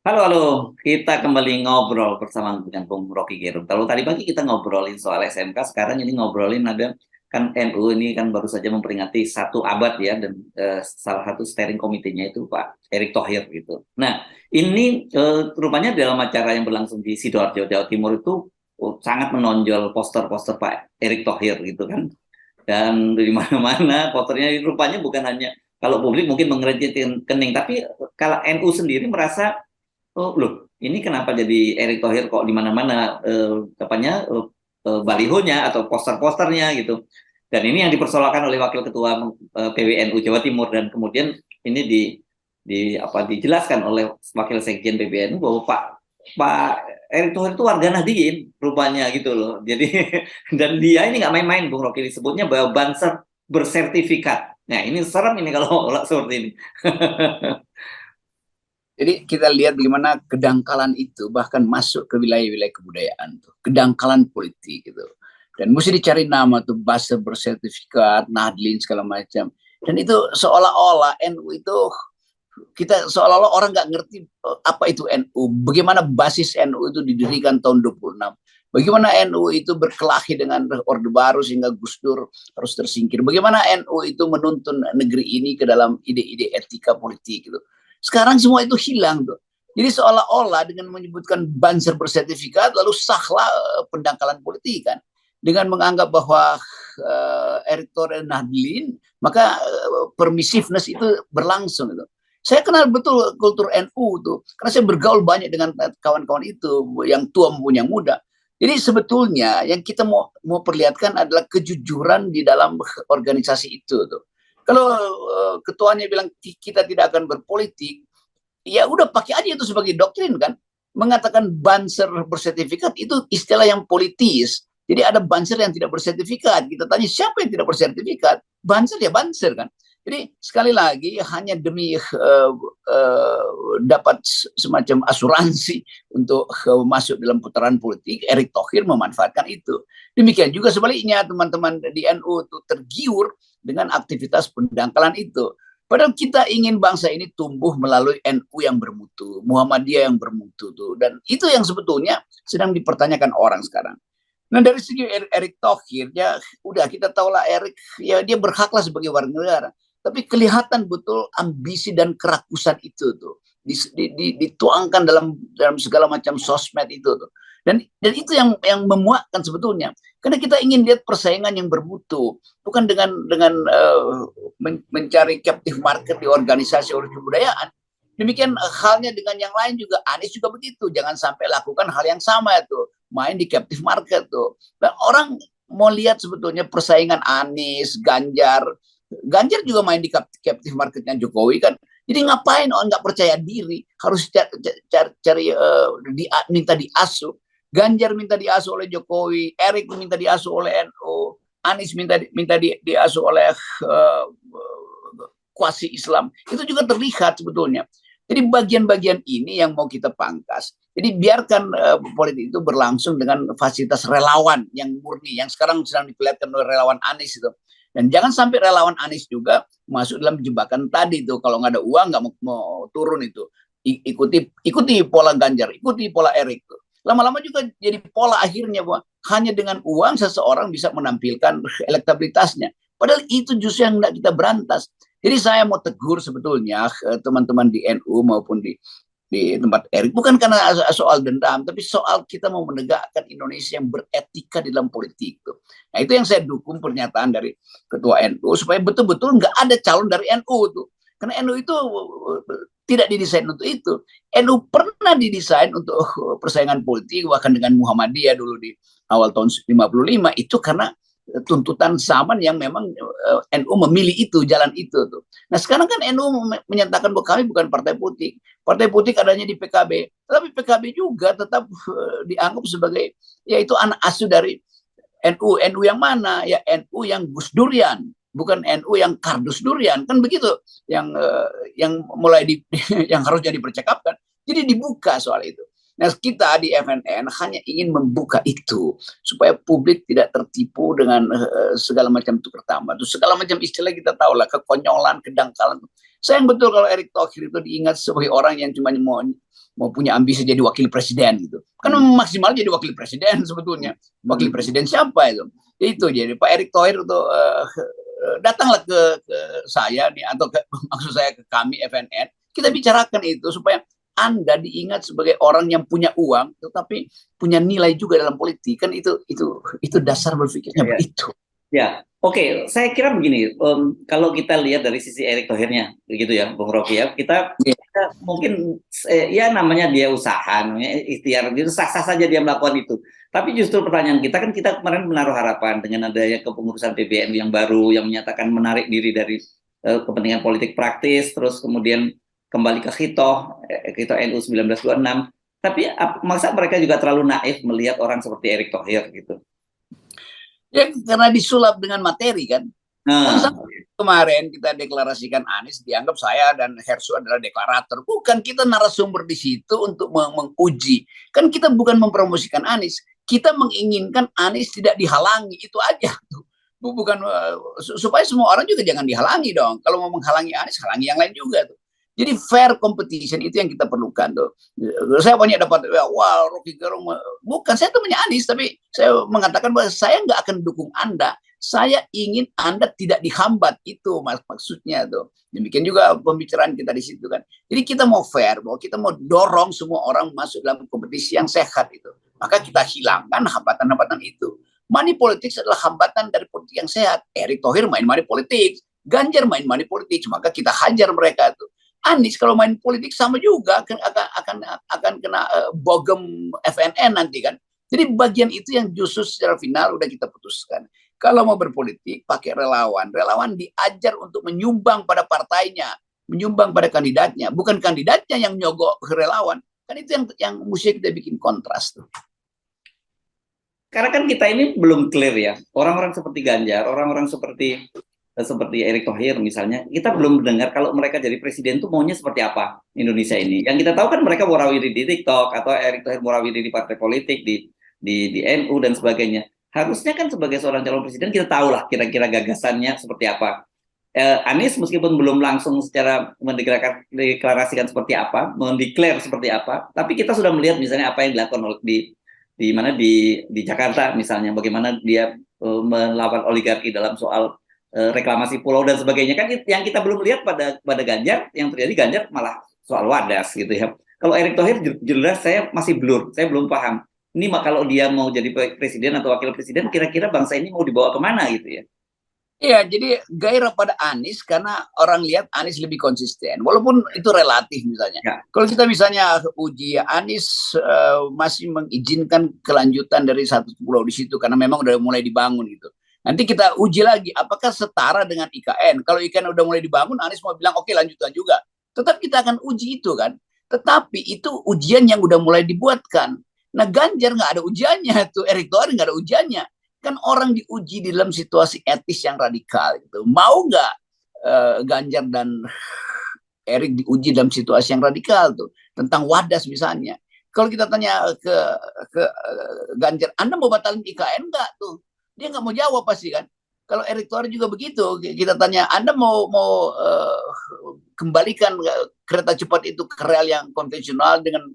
Halo, halo. Kita kembali ngobrol bersama dengan Bung Rocky Gerung. Kalau tadi pagi kita ngobrolin soal SMK, sekarang ini ngobrolin ada kan NU ini kan baru saja memperingati 1 abad ya, dan salah satu steering komitinya itu Pak Erick Thohir gitu. Nah, ini rupanya dalam acara yang berlangsung di Sidoarjo, Jawa Timur itu sangat menonjol poster-poster Pak Erick Thohir gitu kan. Dan di mana-mana posternya rupanya bukan hanya kalau publik mungkin mengerti kening, tapi kalau NU sendiri merasa, oh, loh, ini kenapa jadi Erick Thohir kok di mana-mana apanya balihonya atau poster-posternya gitu. Dan ini yang dipersoalkan oleh Wakil Ketua PWNU Jawa Timur, dan kemudian ini dijelaskan oleh Wakil Sekjen PBNU bahwa Pak Erick Thohir itu warga Nahdien rupanya gitu loh. Jadi dan dia ini nggak main-main, Bung Rocky, disebutnya bahwa Banser bersertifikat. Nah, ini serem ini kalau seperti ini. Jadi kita lihat bagaimana kedangkalan itu bahkan masuk ke wilayah-wilayah kebudayaan tuh, kedangkalan politik gitu. Dan mesti dicari nama tuh bahasa bersertifikat, Nahdlin segala macam. Dan itu seolah-olah NU itu kita seolah-olah orang nggak ngerti apa itu NU, bagaimana basis NU itu didirikan tahun 26. Bagaimana NU itu berkelahi dengan Orde Baru sehingga Gus Dur harus tersingkir. Bagaimana NU itu menuntun negeri ini ke dalam ide-ide etika politik gitu. Sekarang semua itu hilang tuh. Jadi seolah-olah dengan menyebutkan Banser bersertifikat lalu sahlah pendangkalan politik kan. Dengan menganggap bahwa Erick Thohir Nahdlin, maka permissiveness itu berlangsung gitu. Saya kenal betul kultur NU tuh, karena saya bergaul banyak dengan kawan-kawan itu, yang tua maupun yang muda. Jadi sebetulnya yang kita mau perlihatkan adalah kejujuran di dalam organisasi itu tuh. Kalau ketuanya bilang kita tidak akan berpolitik, ya udah pakai aja itu sebagai doktrin kan. Mengatakan banser bersertifikat itu istilah yang politis. Jadi ada banser yang tidak bersertifikat. Kita tanya siapa yang tidak bersertifikat? Banser ya banser kan. Jadi sekali lagi hanya demi dapat semacam asuransi untuk masuk dalam putaran politik, Erick Thohir memanfaatkan itu. Demikian juga sebaliknya teman-teman di NU itu tergiur dengan aktivitas pendangkalan itu. Padahal kita ingin bangsa ini tumbuh melalui NU yang bermutu, Muhammadiyah yang bermutu tuh. Dan itu yang sebetulnya sedang dipertanyakan orang sekarang. Nah dari segi Erick Thohir ya udah kita tahu lah Erick ya dia berhaklah sebagai warga negara. Tapi kelihatan betul ambisi dan kerakusan itu tuh dituangkan dalam segala macam sosmed itu tuh. Dan itu yang memuakkan sebetulnya. Karena kita ingin lihat persaingan yang bermutu, bukan dengan mencari captive market di organisasi kebudayaan. Demikian halnya dengan yang lain juga. Anies juga begitu. Jangan sampai lakukan hal yang sama itu. Main di captive market tuh. Dan orang mau lihat sebetulnya persaingan Anies, Ganjar. Ganjar juga main di captive marketnya Jokowi kan. Jadi ngapain orang nggak percaya diri harus cari minta diasuh. Ganjar minta diasuh oleh Jokowi, Erik minta diasuh oleh NU, Anies minta diasuh oleh uh, kuasi Islam. Itu juga terlihat sebetulnya. Jadi bagian-bagian ini yang mau kita pangkas. Jadi biarkan politik itu berlangsung dengan fasilitas relawan yang murni, yang sekarang sedang diperlihatkan oleh relawan Anies itu. Dan jangan sampai relawan Anies juga masuk dalam jebakan tadi tuh. Kalau nggak ada uang nggak mau turun itu. Ikuti pola Ganjar, ikuti pola Erik tuh. Lama-lama juga jadi pola akhirnya bahwa hanya dengan uang seseorang bisa menampilkan elektabilitasnya. Padahal itu justru yang tidak kita berantas. Jadi saya mau tegur sebetulnya teman-teman di NU maupun di tempat Erik, bukan karena soal dendam, tapi soal kita mau menegakkan Indonesia yang beretika di dalam politik. Nah itu yang saya dukung pernyataan dari Ketua NU, supaya betul-betul nggak ada calon dari NU tuh. Karena NU itu tidak didesain untuk itu. NU pernah didesain untuk persaingan politik, bahkan dengan Muhammadiyah dulu di awal tahun 55, itu karena tuntutan zaman yang memang NU memilih itu, jalan itu tuh. Nah sekarang kan NU menyatakan bahwa kami bukan partai politik. Partai politik adanya di PKB. Tapi PKB juga tetap dianggap sebagai yaitu anak asuh dari NU. NU yang mana? Ya NU yang Gus Durian, bukan NU yang kardus durian, kan begitu yang mulai yang harusnya dipercakapkan. Jadi dibuka soal itu. Nah kita di FNN hanya ingin membuka itu supaya publik tidak tertipu dengan segala macam tukar tambah. Segala macam istilah kita tahu lah, kekonyolan, kedangkalan. Sayang betul kalau Erick Thohir itu diingat sebagai orang yang cuma mau punya ambisi jadi wakil presiden gitu. Kan maksimal jadi wakil presiden sebetulnya. Wakil presiden siapa itu? Itu jadi Pak Erick Thohir itu datanglah ke saya nih atau maksud saya ke kami FNN, kita bicarakan itu supaya Anda diingat sebagai orang yang punya uang tetapi punya nilai juga dalam politik. Kan itu dasar berpikirnya begitu. Ya, oke. Saya kira begini, kalau kita lihat dari sisi Erick Thohirnya, begitu ya, Bung Rocky ya, kita mungkin ya namanya dia usaha, namanya ikhtiar, itu sah-sah saja dia melakukan itu. Tapi justru pertanyaan kita kan kita kemarin menaruh harapan dengan adanya kepengurusan PBNU yang baru yang menyatakan menarik diri dari kepentingan politik praktis, terus kemudian kembali ke Hitoh NU 1926. Tapi masa mereka juga terlalu naif melihat orang seperti Erick Thohir gitu. Ya karena disulap dengan materi kan. Kemarin kita deklarasikan Anies, dianggap saya dan Hersu adalah deklarator. Bukan, kita narasumber di situ untuk menguji. Kan kita bukan mempromosikan Anies, kita menginginkan Anies tidak dihalangi, itu aja tuh. Bukan supaya semua orang juga jangan dihalangi dong. Kalau mau menghalangi Anies, halangi yang lain juga tuh. Jadi fair competition itu yang kita perlukan tuh. Saya banyak dapat, wow, Rocky Gerung, bukan saya temannya Anies, tapi saya mengatakan bahwa saya nggak akan dukung Anda. Saya ingin Anda tidak dihambat, itu maksudnya tuh. Demikian juga pembicaraan kita di situ kan. Jadi kita mau fair, bahwa kita mau dorong semua orang masuk dalam kompetisi yang sehat itu. Maka kita hilangkan hambatan-hambatan itu. Money politics adalah hambatan dari politik yang sehat. Erick Thohir main money politics, Ganjar main money politics, maka kita hajar mereka tuh. Anies kalau main politik sama juga akan kena bogem FNN nanti kan. Jadi bagian itu yang justru secara final udah kita putuskan. Kalau mau berpolitik pakai relawan. Relawan diajar untuk menyumbang pada partainya, menyumbang pada kandidatnya, bukan kandidatnya yang nyogok ke relawan. Kan itu yang mesti kita bikin kontras tuh. Karena kan kita ini belum clear ya. Orang-orang seperti Ganjar, orang-orang seperti Erick Thohir misalnya, kita belum mendengar kalau mereka jadi presiden tuh maunya seperti apa Indonesia ini. Yang kita tahu kan mereka warawiri di TikTok atau Erick Thohir warawiri di partai politik di NU dan sebagainya. Harusnya kan sebagai seorang calon presiden kita tahu lah kira-kira gagasannya seperti apa. Anies meskipun belum langsung secara mendeklarasikan seperti apa, mendeklar seperti apa, tapi kita sudah melihat misalnya apa yang dilakukan di Jakarta misalnya, bagaimana dia melawan oligarki dalam soal reklamasi pulau dan sebagainya. Kan yang kita belum lihat pada Ganjar, yang terjadi Ganjar malah soal wadas gitu ya. Kalau Erick Thohir jelas saya masih blur, saya belum paham. Ini kalau dia mau jadi presiden atau wakil presiden, kira-kira bangsa ini mau dibawa kemana gitu ya? Iya, jadi gairah pada Anies karena orang lihat Anies lebih konsisten, walaupun itu relatif misalnya. Ya. Kalau kita misalnya uji Anies masih mengizinkan kelanjutan dari satu pulau di situ karena memang udah mulai dibangun gitu. Nanti kita uji lagi, apakah setara dengan IKN? Kalau IKN udah mulai dibangun, Anies mau bilang, oke lanjutan juga. Tetap kita akan uji itu kan. Tetapi itu ujian yang udah mulai dibuatkan. Nah Ganjar nggak ada ujiannya, tuh Erick Thohir nggak ada ujiannya. Kan orang diuji di dalam situasi etis yang radikal. Gitu. Mau nggak Ganjar dan Erick diuji dalam situasi yang radikal tuh tentang wadas misalnya. Kalau kita tanya ke Ganjar, Anda mau batalin IKN nggak tuh? Dia nggak mau jawab pasti kan. Kalau Erick Thohir juga begitu, kita tanya Anda mau kembalikan kereta cepat itu ke rel yang konvensional dengan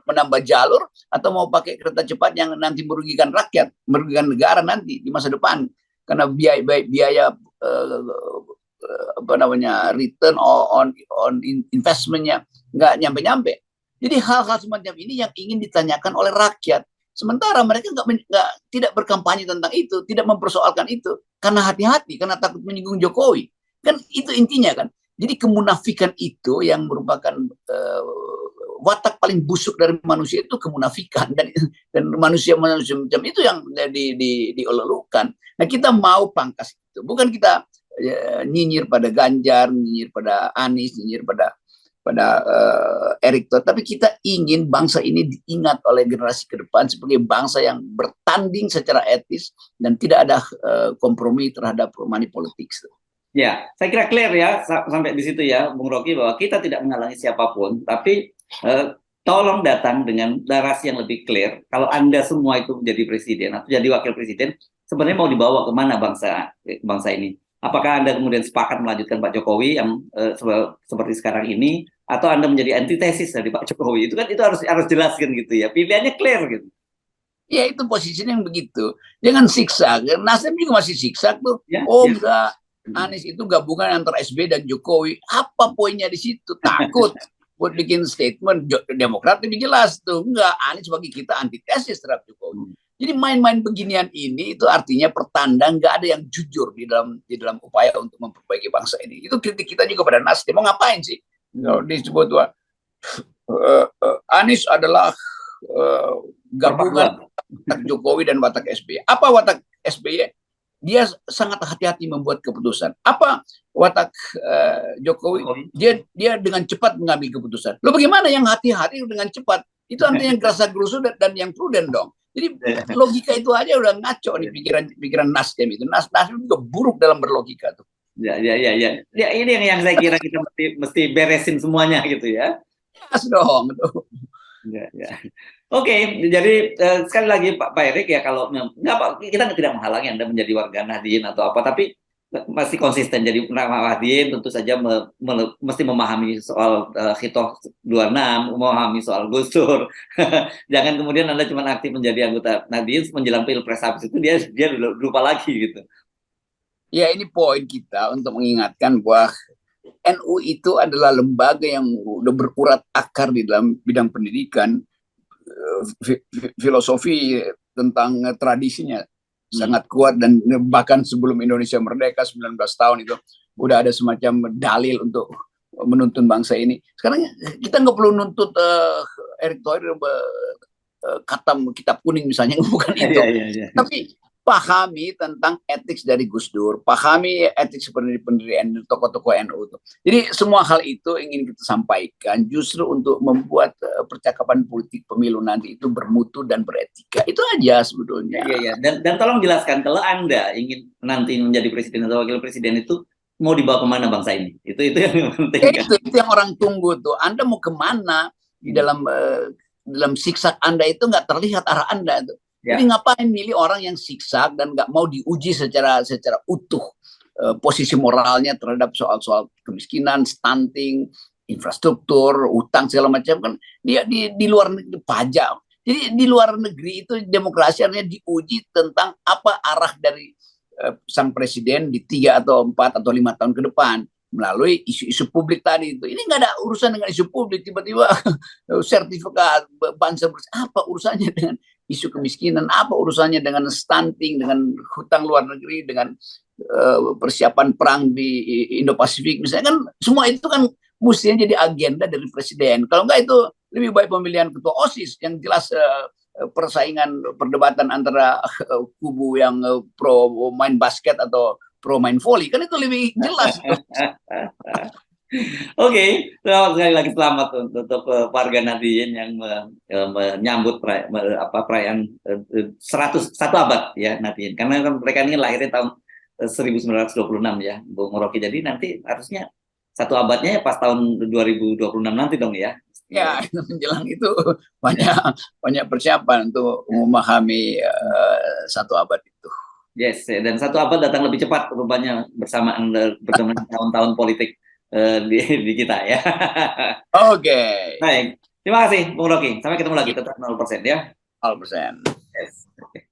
menambah jalur atau mau pakai kereta cepat yang nanti merugikan rakyat, merugikan negara nanti di masa depan karena biaya return on investmentnya nggak nyampe-nyampe. Jadi hal-hal semacam ini yang ingin ditanyakan oleh rakyat. Sementara mereka tidak berkampanye tentang itu, tidak mempersoalkan itu, karena hati-hati, karena takut menyinggung Jokowi. Kan itu intinya kan. Jadi kemunafikan itu yang merupakan watak paling busuk dari manusia itu kemunafikan dan manusia macam itu yang dielulukan. Nah kita mau pangkas itu, bukan kita nyinyir pada Ganjar, nyinyir pada Anies, nyinyir pada Erick Thohir, tapi kita ingin bangsa ini diingat oleh generasi ke depan sebagai bangsa yang bertanding secara etis dan tidak ada kompromi terhadap money politics. Ya, saya kira clear ya sampai di situ ya, Bung Rocky, bahwa kita tidak menghalangi siapapun, tapi tolong datang dengan narasi yang lebih clear. Kalau Anda semua itu menjadi presiden atau jadi wakil presiden, sebenarnya mau dibawa kemana bangsa ini? Apakah Anda kemudian sepakat melanjutkan Pak Jokowi yang seperti sekarang ini, atau Anda menjadi antitesis dari Pak Jokowi? Itu kan itu harus jelaskan gitu ya. Pilihannya clear gitu. Ya itu posisinya yang begitu. Jangan siksa. Nasdem juga masih siksa tuh. Ya, Oh ya. enggak, Anies itu gabungan antara SBY dan Jokowi. Apa poinnya di situ? Takut buat bikin statement. Demokrat lebih jelas tuh. Enggak, Anies bagi kita antitesis terhadap Jokowi. Jadi main-main beginian ini itu artinya pertanda nggak ada yang jujur di dalam upaya untuk memperbaiki bangsa ini. Itu kritik kita juga pada Nasdem. Mau ngapain sih? Kalau disebut Anies adalah gabungan watak Jokowi dan watak SBY. Apa watak SBY? Dia sangat hati-hati membuat keputusan. Apa watak Jokowi? Dia dengan cepat mengambil keputusan. Lo bagaimana yang hati-hati dengan cepat? Itu artinya yang gerasa gerusu dan yang prudent dong. Jadi logika itu aja udah ngaco nih pikiran Nasdem itu. Nasdem juga buruk dalam berlogika tuh. Ya. Ya ini yang saya kira kita mesti beresin semuanya gitu ya. Yes dong tuh. Ya. Oke, jadi sekali lagi Pak Erik ya, kalau nggak Pak, kita tidak menghalangi Anda menjadi warga Nahdien atau apa, tapi masih konsisten jadi Nahdien tentu saja mesti memahami soal Hitoh 26, memahami soal Gus Dur. Jangan kemudian Anda cuma aktif menjadi anggota Nahdien menjelang Pilpres habis itu dia lupa lagi gitu. Ya ini poin kita untuk mengingatkan bahwa NU itu adalah lembaga yang udah berurat akar di dalam bidang pendidikan, filosofi tentang tradisinya sangat kuat, dan bahkan sebelum Indonesia merdeka 19 tahun itu udah ada semacam dalil untuk menuntun bangsa ini. Sekarang kita nggak perlu nuntut Erick Thohir khatam kitab kuning misalnya, bukan itu. Tapi pahami tentang etik dari Gus Dur, pahami etik pendiri tokoh-tokoh NU. Jadi semua hal itu ingin kita sampaikan justru untuk membuat percakapan politik pemilu nanti itu bermutu dan beretika. Itu aja sebetulnya. Iya. Dan tolong jelaskan, kalau Anda ingin nanti menjadi presiden atau wakil presiden itu mau dibawa kemana bangsa ini? Itu yang penting. Ya, itu yang orang tunggu tuh. Anda mau kemana di dalam siksa Anda itu nggak terlihat arah Anda tuh. Jadi ngapain milih orang yang siksak dan nggak mau diuji secara utuh posisi moralnya terhadap soal-soal kemiskinan, stunting, infrastruktur, utang segala macam, kan dia di luar negeri pajak. Jadi di luar negeri itu demokrasi artinya diuji tentang apa arah dari sang presiden di 3 atau 4 atau 5 tahun ke depan melalui isu-isu publik tadi itu. Ini nggak ada urusan dengan isu publik, tiba-tiba sertifikat bansos, apa urusannya dengan isu kemiskinan, apa urusannya dengan stunting, dengan hutang luar negeri, dengan persiapan perang di Indo-Pasifik misalnya, kan semua itu kan mestinya jadi agenda dari presiden. Kalau enggak, itu lebih baik pemilihan ketua OSIS yang jelas persaingan perdebatan antara kubu yang pro main basket atau pro main volley, kan itu lebih jelas. Oke, sekali lagi selamat untuk warga Nahdien yang menyambut perayaan 101 abad ya Nahdien, karena mereka ini lahirnya tahun 1926 ya, Bung Rocky. Jadi nanti harusnya 1 abadnya ya pas tahun 2026 nanti dong ya. Ya, menjelang itu banyak persiapan untuk memahami 1 abad itu. Yes, dan 1 abad datang lebih cepat rupanya bersamaan tahun-tahun politik di kita ya. Oke. Baik, terima kasih Bung Rocky. Sampai ketemu lagi, tetap 0% ya. 0%. Yes. Okay.